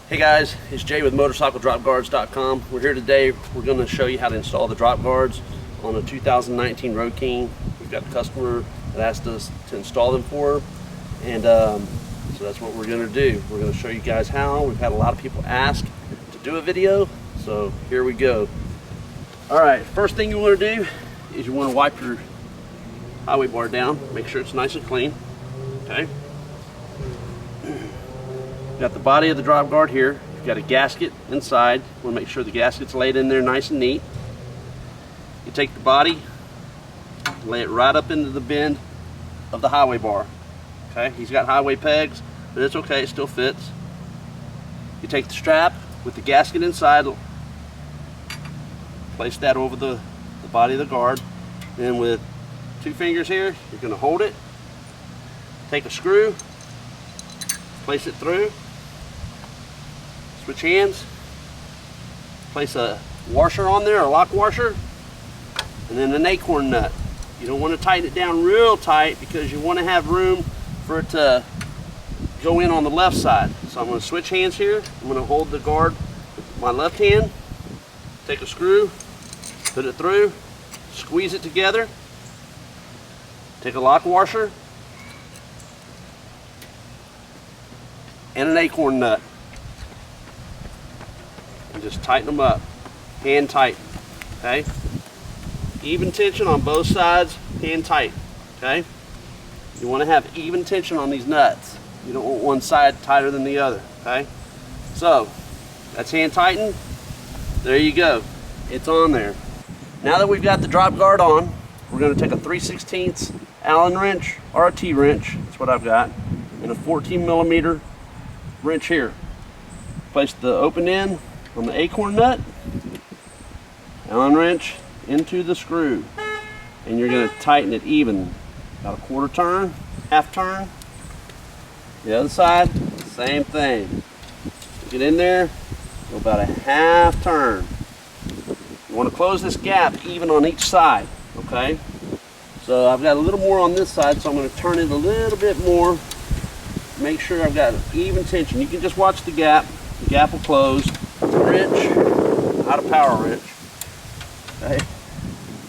Hey guys, it's Jay with motorcycledropguards.com. We're here today. We're going to show you how to install the drop guards on a 2019 Road King. We've got a customer that asked us to install them for her, and so that's what we're going to do. We're going to show you guys how. We've had a lot of people ask to do a video, so here we go. Alright, first thing you want to do is you want to wipe your highway bar down. Make sure it's nice and clean. Okay. Got the body of the drop guard here. You've got a gasket inside. You want to make sure the gasket's laid in there nice and neat. You take the body, lay it right up into the bend of the highway bar. Okay, he's got highway pegs, but it's okay, it still fits. You take the strap with the gasket inside, place that over the body of the guard. Then with two fingers here, you're going to hold it, take a screw, place it through, switch hands, place a washer on there, a lock washer, and then an acorn nut. You don't want to tighten it down real tight because you want to have room for it to go in on the left side. So I'm going to switch hands here. I'm going to hold the guard with my left hand, take a screw, put it through, squeeze it together, take a lock washer, and an acorn nut, and just tighten them up, hand tight. Okay, even tension on both sides, hand tight. Okay, you want to have even tension on these nuts. You don't want one side tighter than the other. Okay, so that's hand tightened. There you go, it's on there. Now that we've got the drop guard on, we're going to take a 3/16 Allen wrench or a T wrench. That's what I've got, and a 14mm wrench here. Place the open end on the acorn nut, Allen wrench into the screw, and you're going to tighten it even, about a quarter turn, half turn. The other side, same thing. Get in there, go about a half turn. You want to close this gap even on each side. Okay, so I've got a little more on this side, so I'm going to turn it a little bit more. Make sure I've got even tension. You can just watch the gap. The gap will close. It's a wrench, not a power wrench. Okay,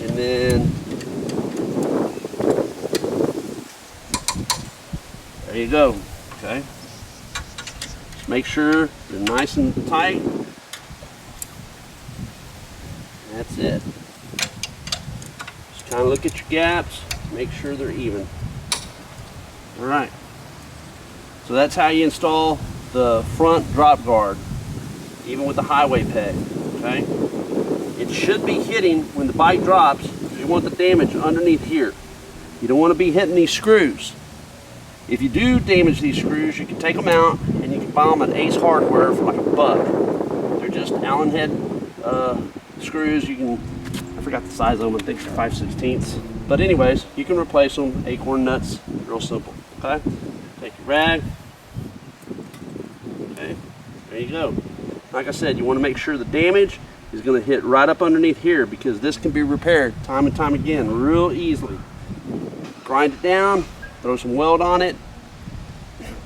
and then there you go. Okay, just make sure they're nice and tight. That's it. Just kind of look at your gaps. Make sure they're even. All right. So that's how you install the front drop guard, even with the highway peg. Okay, it should be hitting when the bike drops. You want the damage underneath here. You don't want to be hitting these screws. If you do damage these screws, you can take them out and you can buy them at Ace Hardware for like $1. They're just Allen head screws. You can, I forgot the size of them. I think they're 5/16. But anyways, you can replace them. Acorn nuts, real simple. Okay. Take your rag. Okay, there you go. Like I said, you want to make sure the damage is going to hit right up underneath here, because this can be repaired time and time again real easily. Grind it down, throw some weld on it,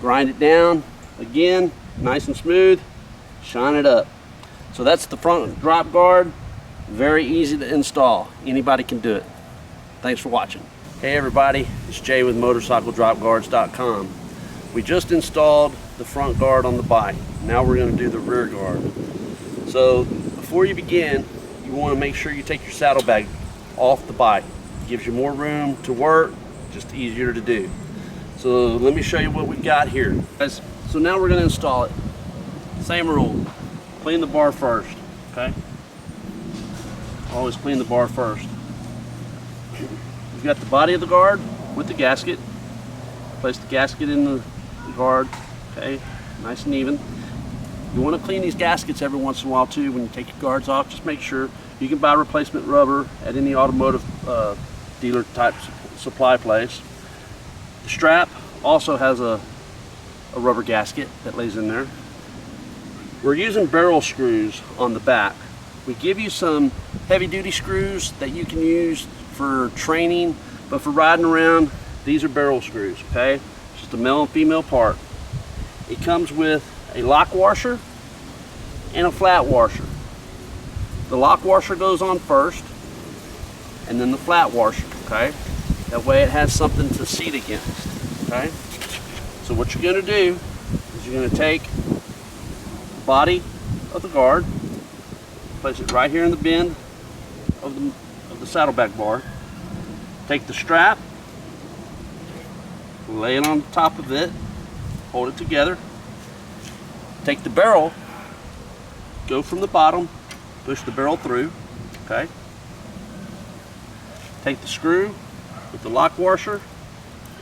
grind it down again, nice and smooth, shine it up. So that's the front drop guard. Very easy to install. Anybody can do it. Thanks for watching. Hey everybody, it's Jay with motorcycledropguards.com. We just installed the front guard on the bike. Now we're going to do the rear guard. So before you begin, you want to make sure you take your saddlebag off the bike. It gives you more room to work, just easier to do. So let me show you what we've got here. So now we're going to install it. Same rule. Clean the bar first. Okay? Always clean the bar first. You've got the body of the guard with the gasket. Place the gasket in the guard. Okay, nice and even. You want to clean these gaskets every once in a while too when you take your guards off. Just make sure. You can buy replacement rubber at any automotive dealer type supply place. The strap also has a rubber gasket that lays in there. We're using barrel screws on the back. We give you some heavy duty screws that you can use for training, but for riding around, these are barrel screws. Okay, it's just a male and female part. It comes with a lock washer and a flat washer. The lock washer goes on first, and then the flat washer, okay? That way it has something to seat against, okay? So what you're gonna do is you're gonna take the body of the guard, place it right here in the bend of the saddlebag bar. Take the strap, lay it on top of it, hold it together. Take the barrel, go from the bottom, push the barrel through, okay? Take the screw with the lock washer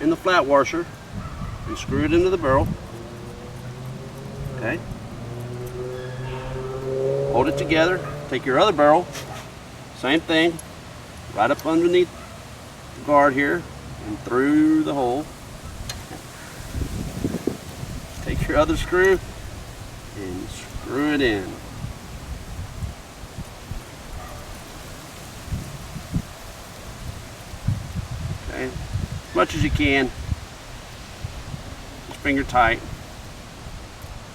and the flat washer and screw it into the barrel, okay? Hold it together. Take your other barrel, same thing, right up underneath the guard here and through the hole. Take your other screw and screw it in. Okay, as much as you can, just finger tight.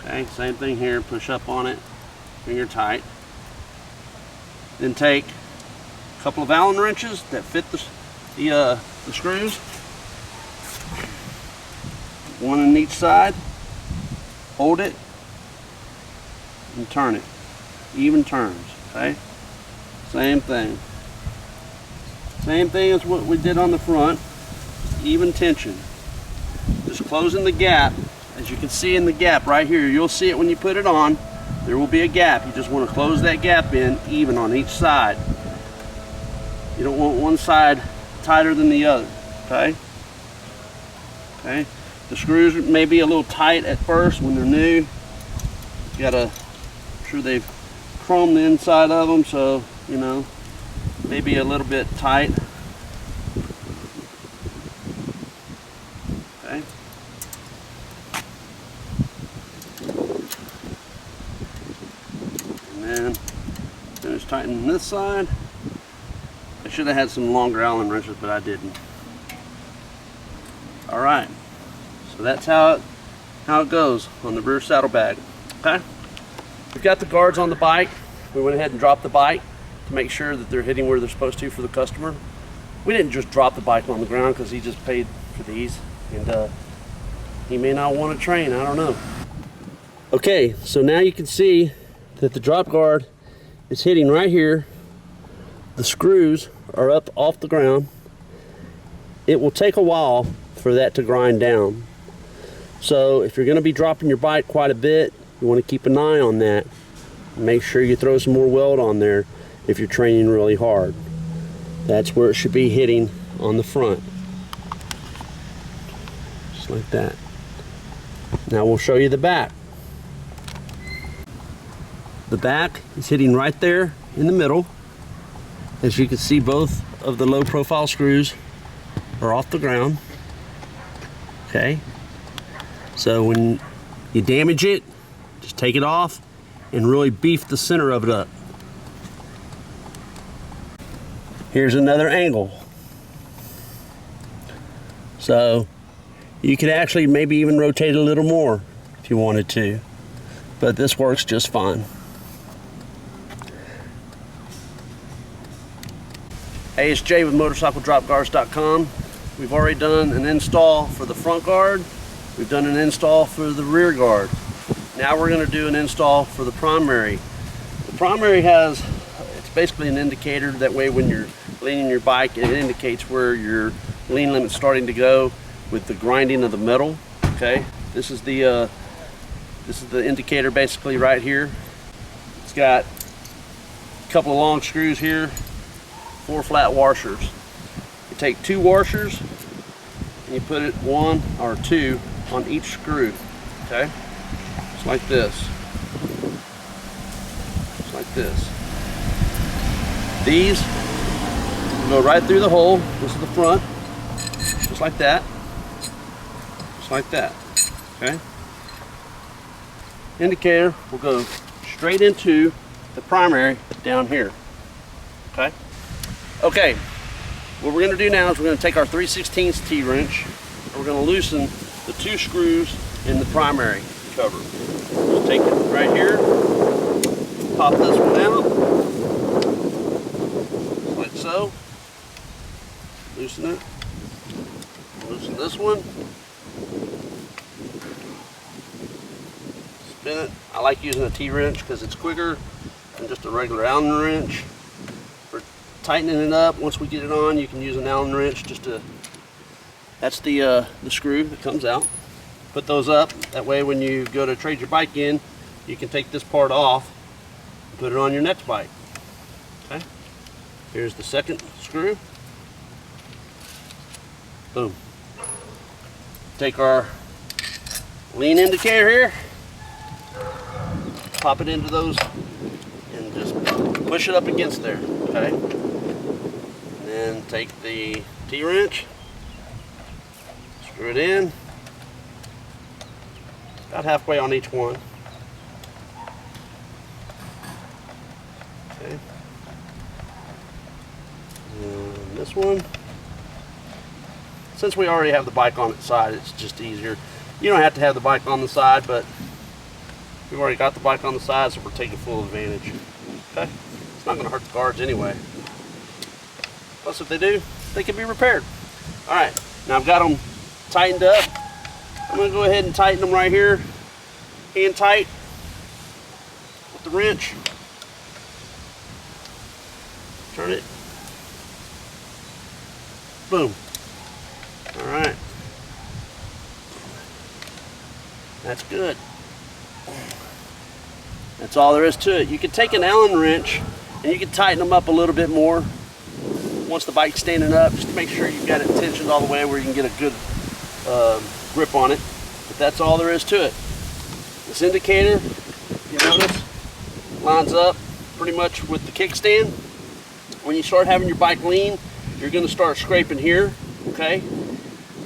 Okay, same thing here, push up on it, finger tight. Then take a couple of Allen wrenches that fit the screws, one on each side, hold it, and turn it, even turns, okay? Same thing as what we did on the front, even tension. Just closing the gap, as you can see in the gap right here, you'll see it when you put it on, there will be a gap. You just want to close that gap in even on each side. You don't want one side tighter than the other, okay? Okay. The screws may be a little tight at first when they're new. You gotta make sure they've chromed the inside of them, so you know, maybe a little bit tight. Okay. And then finish tightening this side. I should have had some longer Allen wrenches, but I didn't. All right. So that's how it goes on the rear saddlebag. Okay, we've got the guards on the bike. We went ahead and dropped the bike to make sure that they're hitting where they're supposed to for the customer. We didn't just drop the bike on the ground because he just paid for these, and he may not want to train, I don't know. Okay, so now you can see that the drop guard is hitting right here. The screws are up off the ground. It will take a while for that to grind down. So if you're going to be dropping your bike quite a bit, you want to keep an eye on that. Make sure you throw some more weld on there if you're training really hard. That's where it should be hitting on the front. Just like that. Now we'll show you the back. The back is hitting right there in the middle. As you can see, both of the low profile screws are off the ground. Okay. So when you damage it, just take it off and really beef the center of it up. Here's another angle. So you could actually maybe even rotate a little more if you wanted to, but this works just fine. Hey, it's Jay with MotorcycleDropGuards.com. We've already done an install for the front guard. We've done an install for the rear guard. Now we're going to do an install for the primary. The primary it's basically an indicator. That way when you're leaning your bike, it indicates where your lean limit's starting to go with the grinding of the metal. Okay, this is the indicator basically right here. It's got a couple of long screws here, 4 flat washers. You take 2 washers and you put it 1 or 2 on each screw, okay? Just like this. Just like this. These go right through the hole. This is the front. Just like that. Just like that, okay? Indicator will go straight into the primary down here, okay? Okay, what we're going to do now is we're going to take our 3/16 T-wrench and we're going to loosen the 2 screws in the primary cover. Just take it right here, Pop this one out, like so. Loosen it. Loosen this one. Spin it. I like using a T-wrench because it's quicker than just a regular Allen wrench. For tightening it up, once we get it on, you can use an Allen wrench just to. That's the screw that comes out. Put those up. That way, when you go to trade your bike in, you can take this part off and put it on your next bike. Okay. Here's the second screw. Boom. Take our lean indicator here, pop it into those, and just push it up against there. Okay. And then take the T-wrench, screw it in, about halfway on each one. Okay. And this one. Since we already have the bike on its side, it's just easier. You don't have to have the bike on the side, but we've already got the bike on the side, so we're taking full advantage. Okay? It's not going to hurt the guards anyway. Plus, if they do, they can be repaired. All right, now I've got them tightened up. I'm going to go ahead and tighten them right here, hand tight with the wrench. Turn it. Boom. All right. That's good. That's all there is to it. You can take an Allen wrench and you can tighten them up a little bit more once the bike's standing up, just to make sure you've got it tensioned all the way where you can get a good grip on it. But that's all there is to it. This indicator, you notice, lines up pretty much with the kickstand. When you start having your bike lean, you're going to start scraping here, okay?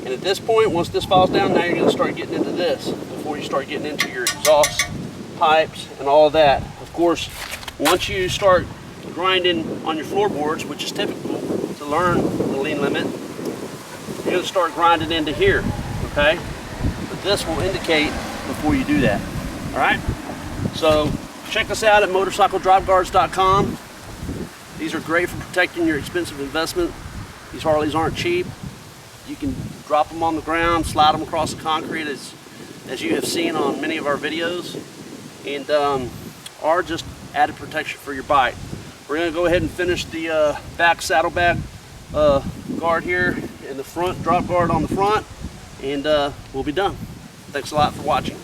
And at this point, once this falls down, now you're going to start getting into this before you start getting into your exhaust pipes and all of that. Of course, once you start grinding on your floorboards, which is typical to learn the lean limit, you're going to start grinding into here, okay? But this will indicate before you do that, all right? So check us out at motorcycledriveguards.com. These are great for protecting your expensive investment. These Harleys aren't cheap. You can drop them on the ground, slide them across the concrete as you have seen on many of our videos, and are just added protection for your bike. We're going to go ahead and finish the back saddlebag guard here and the front drop guard on the front, and we'll be done. Thanks a lot for watching.